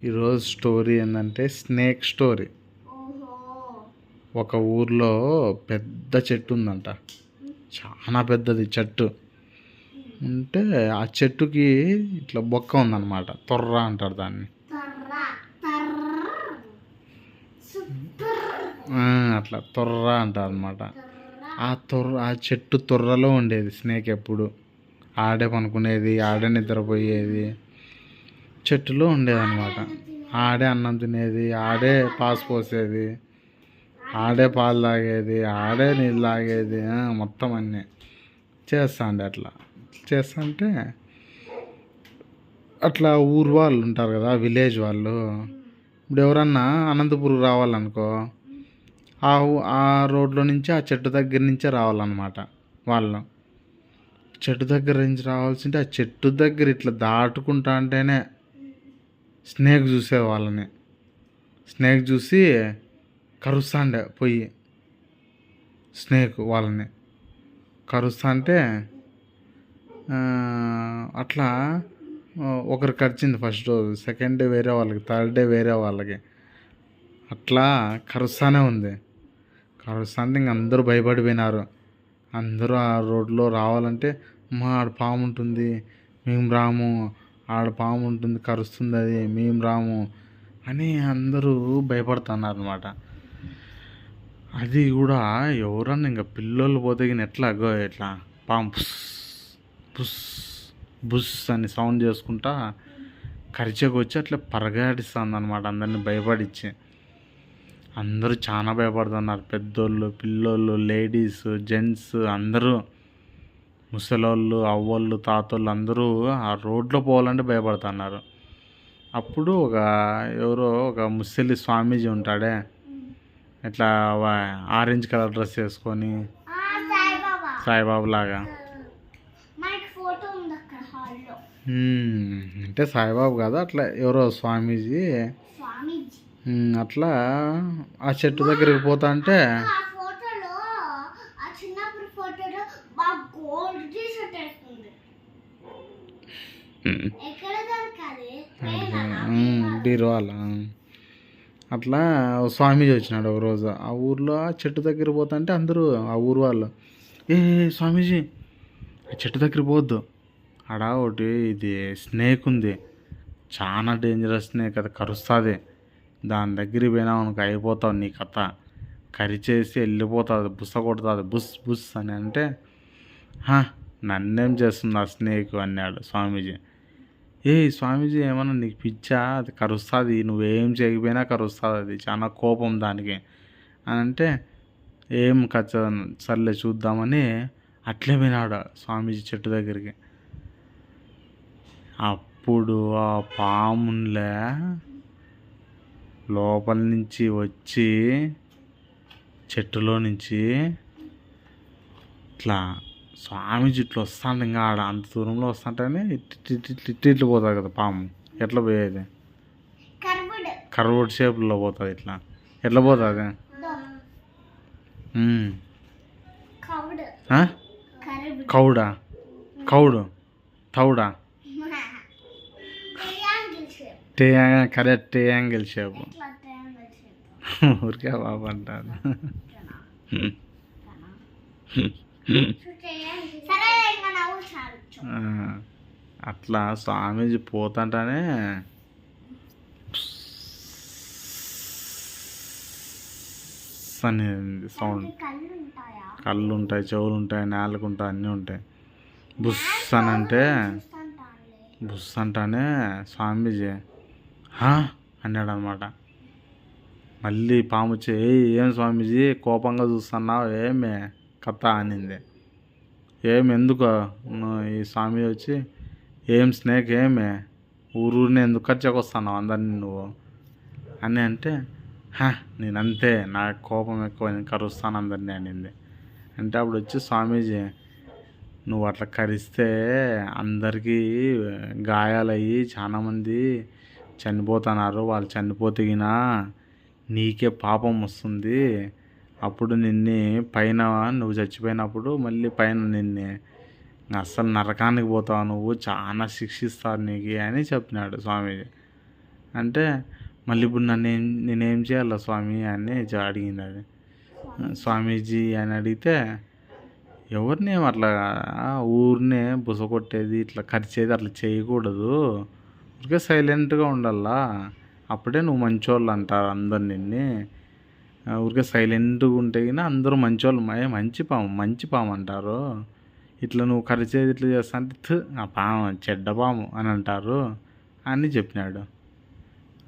ఈరోజు స్టోరీ ఏంటంటే snake story. ఒక ఊర్లో పెద్ద చెట్టు ఉందంట. చాలా పెద్దది చెట్టు ఉంటే ఆ చెట్టుకి ఇట్లా బొక్క ఉందన్నమాట. తొర్ర అంటారు దాన్ని. అట్లా తొర్ర అంటారు అనమాట. ఆ చెట్టు తొర్రలో ఉండేది స్నేక్. ఎప్పుడు ఆడే పనుకునేది, ఆడే నిద్రపోయేది, చెట్టులో ఉండేదన్నమాట. ఆడే అన్నం తినేది, ఆడే పాసు పోసేది, ఆడే పాలు తాగేది, ఆడే నీళ్ళు తాగేది, మొత్తం అన్నీ చేస్తాండే. అట్లా చేస్తుంటే అట్లా ఊరు వాళ్ళు ఉంటారు కదా, విలేజ్ వాళ్ళు. ఇప్పుడు ఎవరన్నా అనంతపురం రావాలనుకో, ఆ రోడ్లో నుంచి ఆ చెట్టు దగ్గర నుంచే రావాలన్నమాట. వాళ్ళు చెట్టు దగ్గర నుంచి రావాల్సింటే ఆ చెట్టు దగ్గర ఇట్లా దాటుకుంటా అంటేనే స్నేక్ చూసే వాళ్ళని. స్నేక్ చూసి కరుస్తాండే పోయి. స్నేక్ వాళ్ళని కరుస్తా అంటే అట్లా ఒకరు కరిచింది ఫస్ట్ రోజు, సెకండ్ డే వేరే వాళ్ళకి, థర్డ్ డే వేరే వాళ్ళకి. అట్లా కరుస్తానే ఉంది. కరుస్తా అంటే ఇంక అందరూ భయపడిపోయినారు. అందరూ ఆ రోడ్లో రావాలంటే, మా ఆడ పాము ఉంటుంది, మేము రాము, ఆడ పాము ఉంటుంది కరుస్తుంది, అది మేము రాము అని అందరూ భయపడుతున్నారు అనమాట. అది కూడా ఎవరన్నా ఇంకా పిల్లలు పోతే ఎట్లా ఎట్లా పాము బుస్ బుస్ బుస్ అని సౌండ్ చేసుకుంటా కరిచేకి వచ్చి అట్లా పరగాడిస్తుంది అనమాట. అందరినీ భయపడిచ్చి అందరూ చాలా భయపడుతున్నారు. పెద్దోళ్ళు, పిల్లోళ్ళు, లేడీస్, జెంట్స్ అందరూ, ముసలోళ్ళు, అవ్వోళ్ళు, తాతోళ్ళు అందరూ ఆ రోడ్లో పోవాలంటే భయపడుతున్నారు. అప్పుడు ఎవరో ఒక ముసలి స్వామీజీ ఉంటాడే, ఇట్లా ఆరెంజ్ కలర్ డ్రెస్ వేసుకొని, సాయిబాబు లాగా. అంటే సాయిబాబు కాదు, అట్లా ఎవరో స్వామీజీ అట్లా ఆ చెట్టు దగ్గరికి పోతా అంటే బీరువాల అట్లా స్వామీజీ వచ్చినాడు ఒకరోజు. ఆ ఊర్లో ఆ చెట్టు దగ్గర పోతా అంటే అందరూ ఆ ఊరు వాళ్ళు, స్వామీజీ ఆ చెట్టు దగ్గర పోవద్దు, ఆడ ఒకటి ఇది స్నేక్ ఉంది, చాలా డేంజరస్ స్నేక్, అది కరుస్తుంది, దాని దగ్గరికి పోయినావు అనుకో అయిపోతావు, నీ కథ కరిచేసి వెళ్ళిపోతుంది, బుస్స కొడుతుంది, బుస్ బుస్ అని అంటే, నన్నేం చేస్తుంది ఆ స్నేక్ అన్నాడు స్వామీజీ. స్వామీజీ ఏమన్నా నీకు పిచ్చా, అది కరుస్తుంది, నువ్వేం చేయకపోయినా కరుస్తుంది, అది చాలా కోపం దానికి అని అంటే, ఏం కచ్చ సర్లే చూద్దామని అట్లే పోయినాడు స్వామీజీ చెట్టు దగ్గరికి. అప్పుడు ఆ పాములే లోపల నుంచి వచ్చి చెట్టులో నుంచి ఇట్లా స్వామీజీ ఇట్లా వస్తాడు. ఇంకా ఆడ అంత దూరంలో వస్తుంటేనే ఇట్లు పోతుంది కదా పాము. ఎట్లా పోయేది? కర్వుడ్ షేప్లో పోతుంది. ఇట్లా ఎట్లా పోతుంది? కౌడా కౌడు తౌడా కరెక్ట్ ట్రయాంగిల్ షేప్. ఊరికే బాబు అంటారు. అట్లా స్వామీజీ పోతుంటానే అని సౌండ్. కళ్ళు ఉంటాయి, చెవులు ఉంటాయి, నేలకు ఉంటాయి, అన్నీ ఉంటాయి. బుస్ అని అంటే, బుస్ అంటానే స్వామీజీ అన్నాడు అనమాట. మళ్ళీ పాము వచ్చి, ఏం స్వామీజీ కోపంగా చూస్తున్నావు, ఏమే కథ అనింది. ఎందుకు ఈ స్వామి వచ్చి, ఏం స్నేక్, ఏమే ఊరిని ఎందుకు ఖర్చుకొస్తున్నావు అందరినీ నువ్వు అని అంటే, నేనంతే, నాకు కోపం ఎక్కువ, నేను కరుస్తాను అందరినీ అనింది. అంటే అప్పుడు వచ్చి స్వామీజీ, నువ్వు అట్లా కరిస్తే అందరికీ గాయాలయ్యి చాలామంది చనిపోతున్నారు, వాళ్ళు చనిపోతేగినా నీకే పాపం వస్తుంది, అప్పుడు నిన్ను పైన, నువ్వు చచ్చిపోయినప్పుడు మళ్ళీ పైన నిన్ను అస్సలు నరకానికి పోతావు, నువ్వు చాలా శిక్షిస్తారు నీకు అని చెప్పినాడు స్వామీజీ. అంటే మళ్ళీ ఇప్పుడు నేనేం చేయాలా స్వామి అని అడిగింది అది. స్వామీజీ అని అడిగితే ఎవరిని అట్లా ఊరినే బుస కొట్టేది ఇట్లా కరిచేది అట్లా చేయకూడదు, ఊరికే సైలెంట్గా ఉండాలా, అప్పుడే నువ్వు మంచోళ్ళు అంటారు అందరు నిన్ను. ఊరికే సైలెంట్గా ఉంటే గిన అందరూ మంచోళ్ళు, మంచి పాము అంటారు. ఇట్లా నువ్వు కరిచేది ఇట్లా చేస్తా అంటే ఆ పాము చెడ్డ పాము అని అంటారు అని చెప్పినాడు.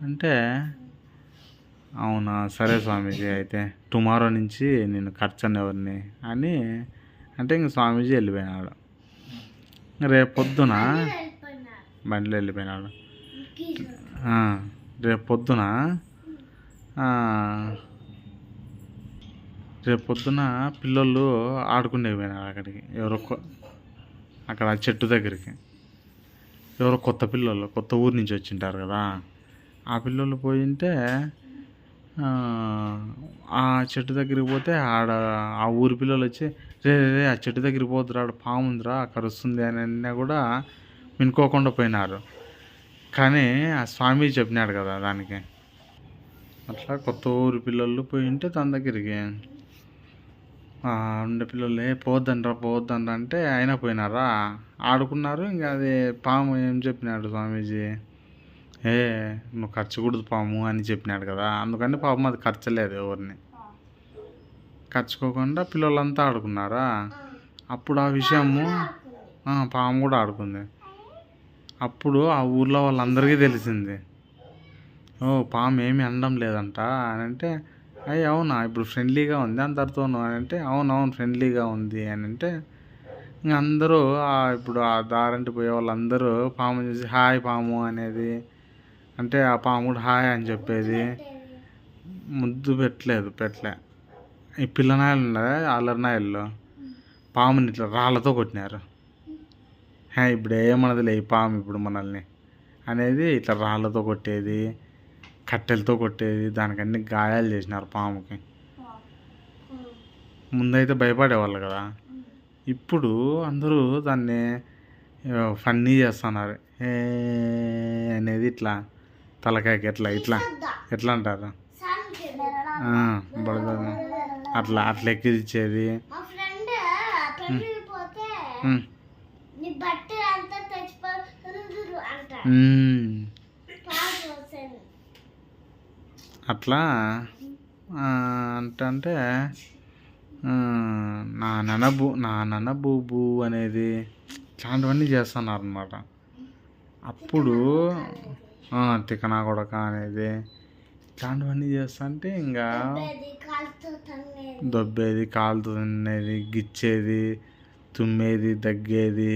అంటే అవునా సరే స్వామీజీ, అయితే టుమారో నుంచి నేను ఖర్చను ఎవరిని అని అంటే ఇంక స్వామీజీ వెళ్ళిపోయినాడు. రేపు పొద్దున బండిలో వెళ్ళిపోయినాడు. రేపు పొద్దున పిల్లలు ఆడుకునే పోయినారు అక్కడికి, అక్కడ చెట్టు దగ్గరికి. ఎవరో కొత్త ఊరు నుంచి వచ్చింటారు కదా, ఆ పిల్లలు పోయింటే ఆ చెట్టు దగ్గరికి పోతే ఆ ఊరి పిల్లలు వచ్చి రే రే ఆ చెట్టు దగ్గరికి పోతురా, ఆడ పాము ఉందిరా కరుస్తుంది అని అన్నా కూడా వినుకోకుండా పోయినారు. కానీ ఆ స్వామి చెప్పినాడు కదా దానికి. అట్లా కొత్త ఊరి పిల్లలు పోయింటే తన దగ్గరికి ఉండే పిల్లలు పోవద్దండ్రా అంటే అయినా పోయినారా, ఆడుకున్నారు. ఇంకా అది పాము ఏం చెప్పినాడు స్వామీజీ, నువ్వు ఖర్చకూడదు పాము అని చెప్పినాడు కదా, అందుకని పాపం అది ఖర్చలేదు, ఎవరిని ఖర్చుకోకుండా పిల్లలంతా ఆడుకున్నారా. అప్పుడు ఆ విషయము పాము కూడా ఆడుకుంది. అప్పుడు ఆ ఊర్లో వాళ్ళందరికీ తెలిసింది, పాము ఏమీ అనడం లేదంట అని అంటే, అవునా ఇప్పుడు ఫ్రెండ్లీగా ఉంది అందరితోనూ అని అంటే, అవునవును ఫ్రెండ్లీగా ఉంది అని అంటే, ఇంక అందరూ ఇప్పుడు ఆ దారంటి పోయే వాళ్ళందరూ పాము చూసి హాయ్ పాము అనేది, అంటే ఆ పాము కూడా హాయ్ అని చెప్పేది. ముద్దు పెట్టలే. ఈ పిల్లనాయలు ఉన్నాయి అల్లరినాయల్లో పాముని ఇట్లా రాళ్ళతో కొట్టినారు. ఇప్పుడు ఏమన్నదిలే ఈ పాము ఇప్పుడు మనల్ని అనేది, ఇట్లా రాళ్ళతో కొట్టేది, కట్టెలతో కొట్టేది, దానికి అన్ని గాయాలు చేసినారు పాముకి. ముందైతే భయపడేవాళ్ళు కదా, ఇప్పుడు అందరూ దాన్ని ఫన్నీ చేస్తున్నారు. అనేది ఇట్లా తలకాయకి ఎట్లా అంటారు అట్లా ఎక్కిరిచ్చేది. అట్లా అంటే నా నన్న బూబు అనేది ఇట్లాంటివన్నీ చేస్తున్నారు అన్నమాట. అప్పుడు తికనా కొడక అనేది ఇట్లాంటివన్నీ చేస్తుంటే ఇంకా దొబ్బేది, కాలుతో తినేది, గిచ్చేది, తుమ్మేది, దగ్గేది,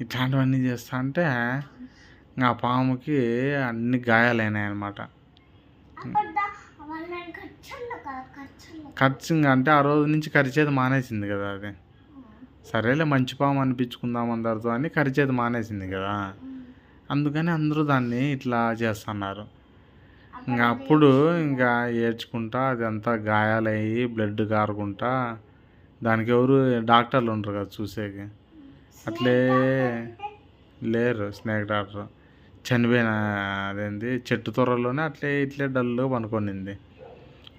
ఇట్లాంటివన్నీ చేస్తా అంటే ఇంకా ఆ పాముకి అన్ని గాయాలైనాయి అన్నమాట. ఖర్చుగా అంటే ఆ రోజు నుంచి కరిచేది మానేసింది కదా అది. సరేలే మంచి పాము అనిపించుకుందాం అందరితో అని కరిచేది మానేసింది కదా, అందుకని అందరూ దాన్ని ఇట్లా చేస్తున్నారు. ఇంకా అప్పుడు ఇంకా ఏడ్చుకుంటా అదంతా గాయాలయ్యి బ్లడ్ కారుకుంటా, దానికి ఎవరు డాక్టర్లు ఉండరు కదా చూసేకి, అట్లే లేరు స్నేక్ డాక్టర్, చనిపోయిన అదేంది చెట్టు త్వరలోనే ఇట్లే డల్గా పనుకొనింది.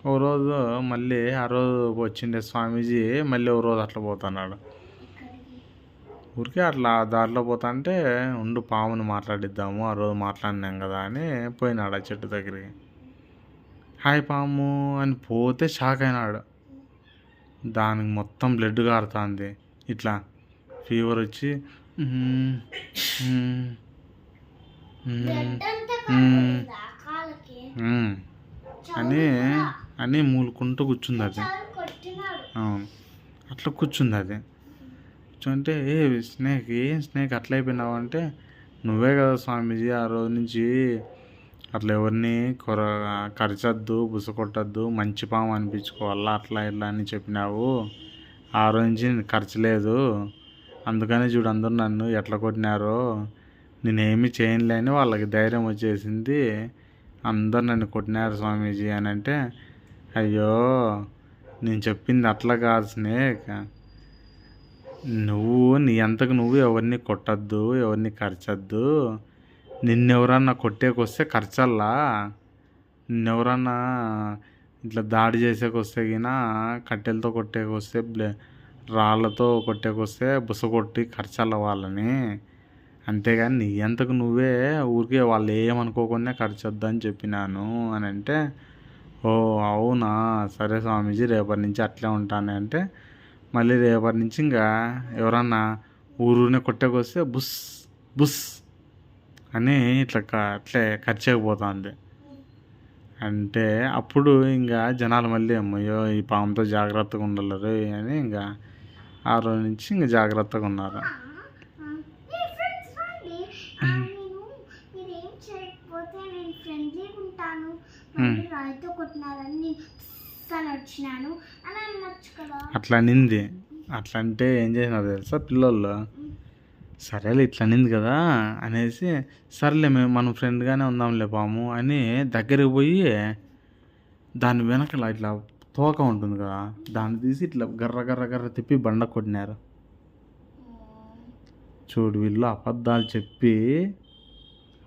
ఓ రోజు మళ్ళీ ఆ రోజు వచ్చిండే స్వామీజీ మళ్ళీ ఓ రోజు అట్లా పోతున్నాడు. ఊరికే అట్లా దారిలో పోతా అంటే ఉండు పాముని మాట్లాడిద్దాము, ఆ రోజు మాట్లాడినాం కదా అని పోయినాడు ఆ చెట్టు దగ్గరికి. హాయ్ పాము అని పోతే షాక్ అయినాడు. దానికి మొత్తం బ్లడ్ కారుతుంది, ఇట్లా ఫీవర్ వచ్చి అని మూలుకుంటూ కూర్చుంది అది. అవును, అట్లా కూర్చుంది అది. కూర్చుంటే స్నేక్ అట్లా అయిపోయినావు అంటే, నువ్వే కదా స్వామీజీ ఆ రోజు నుంచి అట్లా ఎవరిని కరచొద్దు, బుస కొట్టద్దు, మంచి పాము అనిపించుకోవాలా అట్లా ఇట్లా అని చెప్పినావు, ఆ రోజు నుంచి నేను ఖర్చలేదు, అందుకని చూడు అందరూ నన్ను ఎట్లా కొట్టినారో, నేనేమి చేయనులేని వాళ్ళకి ధైర్యం వచ్చేసింది, అందరు నన్ను కొట్టినారు స్వామీజీ అని అంటే, అయ్యో నేను చెప్పింది అట్లా కాదు స్నేక్, నువ్వు నీ అంతకు నువ్వు ఎవరిని కొట్టద్దు, ఎవరిని కరచొద్దు, నిన్నెవరన్నా కొట్టేకొస్తే ఖర్చల్లా, నిన్నెవరన్నా ఇట్లా దాడి చేసేకొస్తే గిన కట్టెలతో కొట్టేకొస్తే రాళ్ళతో కొట్టేకొస్తే బుస కొట్టి ఖర్చల్ల వాళ్ళని, అంతేగాని నీ అంతకు నువ్వే ఊరికే వాళ్ళు ఏమనుకోకుండా ఖర్చొద్దని చెప్పినాను అని అంటే, ఓ అవునా సరే స్వామీజీ రేపటి నుంచి అట్లే ఉంటాను అంటే, మళ్ళీ రేపటి నుంచి ఇంకా ఎవరన్నా ఊరునే కొట్టేకొస్తే బుస్ బుస్ అని ఇట్లా అట్లే ఖర్చకపోతుంది. అంటే అప్పుడు ఇంకా జనాలు మళ్ళీ అమ్మయ్యో ఈ పాముతో జాగ్రత్తగా ఉండాలి అని ఇంకా ఆ రోజు నుంచి ఇంకా జాగ్రత్తగా ఉన్నారు. అట్లా అనింది. అట్లా అంటే ఏం చేసినారు తెలుసా పిల్లలు, సరేలే ఇట్లా అనింది కదా అనేసి సరేలే మనం ఫ్రెండ్గానే ఉందాంలే పాము అని దగ్గరికి పోయి దాని వెనకల ఇట్లా తోక ఉంటుంది కదా దాన్ని తీసి ఇట్లా గర్ర గర్ర గర్ర తిప్పి బండ కొట్టినారు. చూడు వీళ్ళు అబద్ధాలు చెప్పి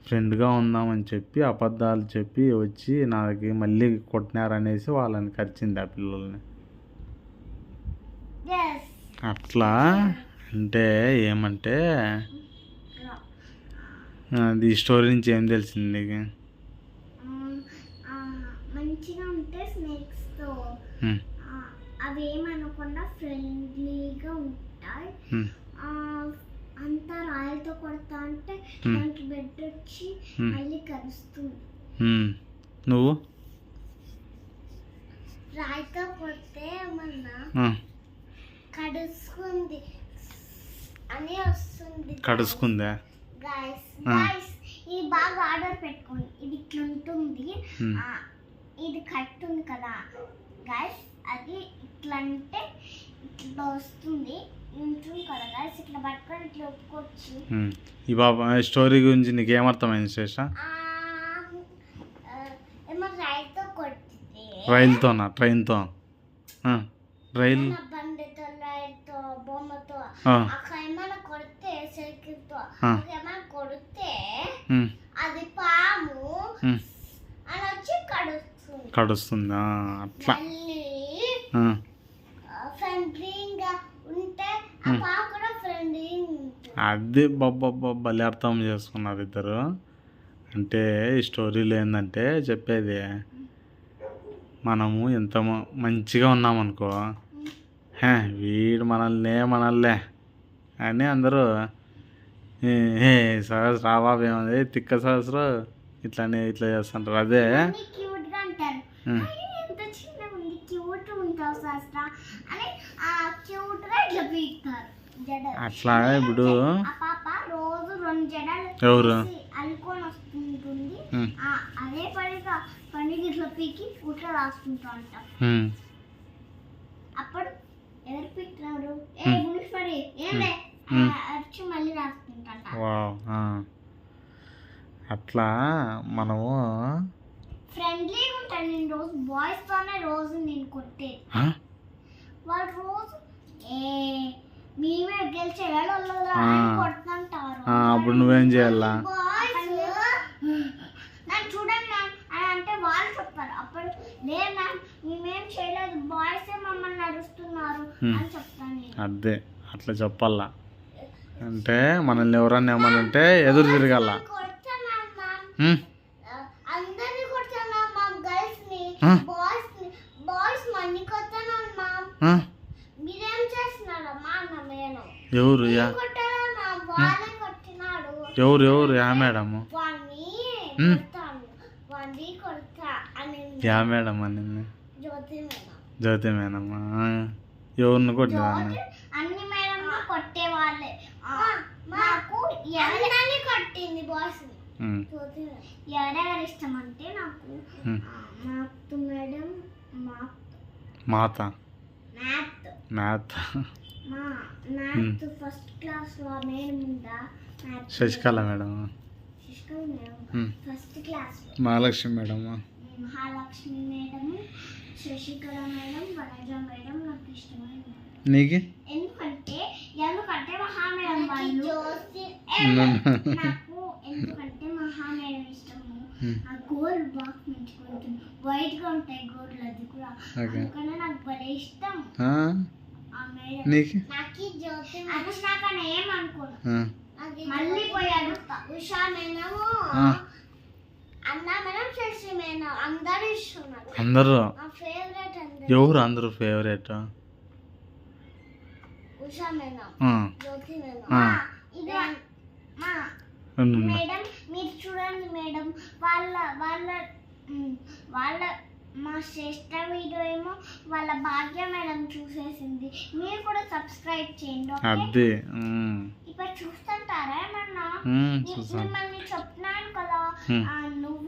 ఫ్రెండ్గా ఉందామని చెప్పి అబద్ధాలు చెప్పి వచ్చి నాకు మళ్ళీ కొట్టినారనేసి వాళ్ళని కరిచింది ఆ పిల్లల్ని. అట్లా అంటే ఏమంటే ఈ స్టోరీ నుంచి ఏం తెలిసింది నీకు? మంచిగా ఉంటే స్నేక్స్తో అవి ఏమనకుండా ఫ్రెండ్లీగా ఉంటాయి. అంతా రాయితో కొడతా అంటే దానికి బెడ్ వచ్చి మళ్ళీ కరుస్తుంది. నువ్వు రాయితో కొడితే ఏమన్నా కడుసుకుంది అని వస్తుంది. కడుసుకుందా? గైస్ ఇది బాగా ఆర్డర్ పెట్టుకోండి. ఇది ఇట్లా ఉంటుంది, ఇది కట్ ఉంది కదా గైస్, అది ఇట్లా అంటే ఇట్లా వస్తుంది ఉంటుంది కదా గైస్, ఇట్లా పట్టుకొని ఇట్లా ఒప్పుకోవచ్చు. ఈ బాబా స్టోరీ గురించి నీకు ఏమర్థమైంది శేష? ఏమో రైలుతో కొట్టితే, రైలుతోనా? ట్రైన్తో? రైలు బండితో, రైలుతో, బొమ్మతో అక్కడ ఏమైనా కొడితే సైకిల్తో ఏమైనా కొడితే అది పాము అని వచ్చి కడుస్తుందా? అట్లా ఫ్రెండ్లీగా ఉంటే ఆ పాము కూడా ఫ్రెండ్లీగా ఉంటుంది. అది భలే అర్థం చేసుకున్నారు ఇద్దరు. అంటే ఈ స్టోరీలో ఏంటంటే చెప్పేది, మనము ఎంత మంచిగా ఉన్నామనుకో, వీడు మనల్నే అని అందరూ సహస్ర రాబాబు ఏమది తిక్క సహస్ర ఇట్లానే ఇట్లా చేస్తుంటారు. అదే అట్లా ఇప్పుడు ఎవరు అల్లుకొని వస్తుంటుంది, అదే పనిగా పనికి ఇట్లా పీకి పుట్ట రాసుకుంటా ఉంటాం. అప్పుడు ఎవరు పెట్టినారు పడి అరిచి మళ్ళీ రాసుకుంటా. అట్లా మనము ఫ్రెండ్లీగా ఉంటాను. నేను రోజు బాయ్స్ తోనే రోజు నేను కొట్టేది. వాళ్ళు రోజు మేమే గెలిచే కొడుతుంటారు. అప్పుడు నువ్వేం చేయాలా? నాకు చూడండి అని అంటే వాళ్ళు చెప్తారు. అప్పుడు లేదు మ్యామ్ మేమేం చేయలేదు, బాయ్స్ మమ్మల్ని నడుస్తున్నారు అని చెప్తాను. అదే అట్లా చెప్పాలా. అంటే మనల్ని ఎవరన్నా ఏమనంటే ఎదురు తిరగాల. అందరినీ కొడుతున్నా మ్యామ్, గర్ల్స్ ని బాయ్స్ మన్ని కొడుతున్నాను మ్యామ్. మీరేం చేస్తున్నారా మ్యామ్? నేను ఎవరు ఎవరు యా మేడం? యా మేడం అని? జ్యోతి మేడం. ఎవరిని కొట్టినా? అన్ని మేడం కొట్టేవాళ్ళే. నాకు ఎవరిని కొట్టింది బాయ్స్. ఎవరెవరు ఇష్టం అంటే నాకు మాత్ మేడం, మ్యాథ్ ఫస్ట్ క్లాస్ లో మేడం ఉందా, Sasikala madam, first class Mahalakshmi madam, Mahalakshmi madam, Sasikala madam, Vanaja madam నాకు ఇష్టమైన. నీకు? ఎందుకంటే మహా మేడం వాళ్ళు నాకు ఎందుకంటే మహా మహా మేడం ఇష్టము. Hmm. ఆ గోల్డ్ బాగా మంచిగా ఉంటుంది, వైట్ గా ఉంటాయి గోల్డ్, అది కూడా Okay. అందుకనే నాకు భలే ఇష్టం ఆ? ఆ మేడం. నీకు నాకు జ్యోతి అనుష్నాకని ఏమనుకోను, ఆ. మళ్ళీ పోయి అడుగుతా. ఉషా మేడము, ఆ. అన్న మేడం, శశి మేడం అందరూ ఇష్టం నాకు. అందరూ నా ఫేవరెట్ అందరూ. ఎవరు అందరూ ఫేవరెట్? ఉషా మేడం, జ్యోతి మేడం. ఆ. ఇది మా ఉండు. మేడం మీరు చూడండి మేడం, వాళ్ళ వాళ్ళ వాళ్ళ మా శ్రేష్ట వీడియో ఏమో వాళ్ళ భాగ్య మేడం చూసేసింది. మీరు కూడా సబ్స్క్రైబ్ చేయండి, ఓకే? అదే ఇప్పుడు చూస్తుంటారా ఏమన్నా? చూసాను. మిమ్మల్ని చెప్తున్నాను కదా, నువ్వు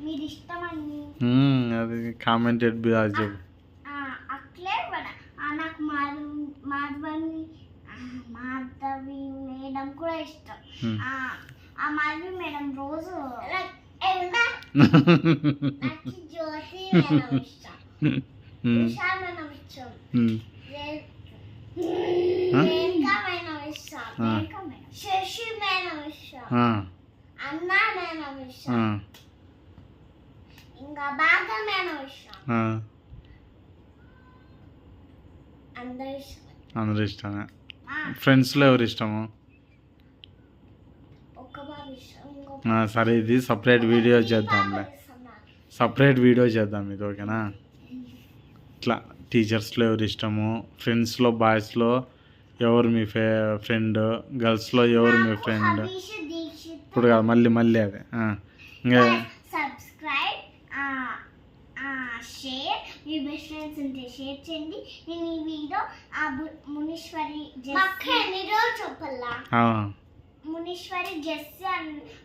మీరు ఇష్టమని. అది కామెంటెడ్ బి అది చెప్పు. అట్లే నాకు మాధవి మేడం కూడా ఇష్టం. ఆ మాధవి మేడం రోజు నాకు జ్యోతి మేడం ఇష్టం, ఉషా మేడం ఇష్టం, రేణుకా మేడం ఇష్టం, శశి మేడం ఇష్టం, అన్న మేడం ఇష్టం, ఇంకా భాగ్య మేడం ఇష్టం. అందరూ ఇష్టం. అందరూ ఇష్టమే. ఫ్రెండ్స్లో ఎవరు ఇష్టము? ఒక్క బాబు ఇష్టం, సరే, ఇది సపరేట్ వీడియో చేద్దాంలే. సపరేట్ వీడియో చేద్దాం ఇది, ఓకేనా? ఇట్లా టీచర్స్లో ఎవరు ఇష్టము, ఫ్రెండ్స్లో బాయ్స్లో ఎవరు మీ ఫ్రెండ్, గర్ల్స్లో ఎవరు మీ ఫ్రెండ్? ఇప్పుడు కాదు, మళ్ళీ అదే ఇంకా సబ్స్క్రైబ్, షేర్, మీ బెస్ట్ ఫ్రెండ్స్ ఉంటే షేర్ చేయండి. నేను ఈ వీడియో మునీశ్వరి చెప్పల్లా, మునీశ్వరి జెస్సీ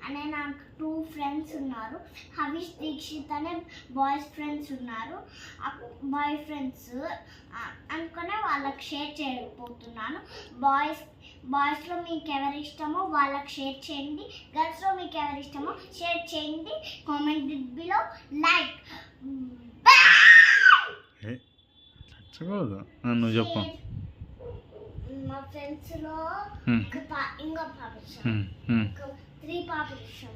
అనే నాకు 2 ఫ్రెండ్స్ ఉన్నారు. హరీష్ దీక్షిత్ అనే బాయ్స్ ఫ్రెండ్స్ ఉన్నారు, బాయ్ ఫ్రెండ్స్ అనుకునే వాళ్ళకి షేర్ చేయకపోతున్నాను. బాయ్స్లో మీకు ఎవరు ఇష్టమో వాళ్ళకి షేర్ చేయండి, గర్ల్స్లో మీకు ఎవరు ఇష్టమో షేర్ చేయండి. Comment below like. నువ్వు చెప్పు. మా ఫ్రెండ్స్ లో ఇంకో పాప ఇష్టం, 3 పాపలు ఇష్టం.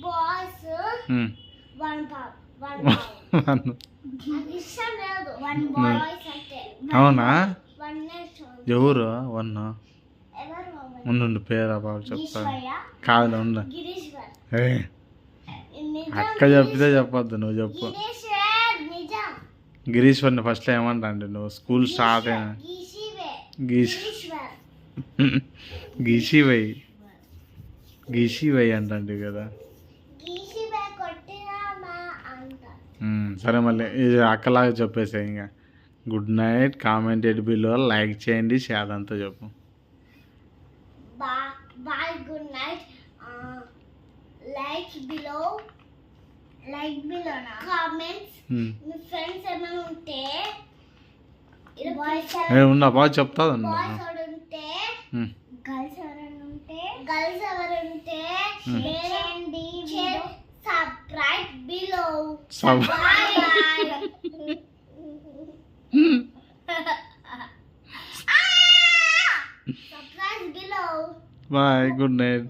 బాయ్స్ 1 పాప, 1 నాకు ఇష్టం లేదు, 1 బాయ్స్ అంటే. అవునా? 1 ఇష్టం. ఎవరు 1? ఎవరు? ఉండు, పేరు బాబు చెప్తా. ఈశ్వర్య, కాదు, ఉండు. గిరీశ్వర్. అక్క చెప్పితే చెప్పొద్దు, నువ్వు చెప్పు. గిరీశ్వర్ నిజం. గిరీశ్వర్ని ఫస్ట్లో ఏమంటా అంటే, నువ్వు స్కూల్ స్టార్ట్ అయినా గీషివై అంటే కదా. సరే, మళ్ళీ ఇది అక్కలాగా చెప్పేసా. ఇంకా good night, commented below like చేయండి, షేర్ అంతా చెప్పు. Bye, good night. Like below నా కామెంట్స్. మీ ఫ్రెండ్స్ ఏమైనా ఉంటే, ఉన్నా బాగా చెప్తా. బాయ్స్ ఉంటే, గర్ల్స్ ఎవరుంటే చేయండి. Subscribe below. Bye, good night.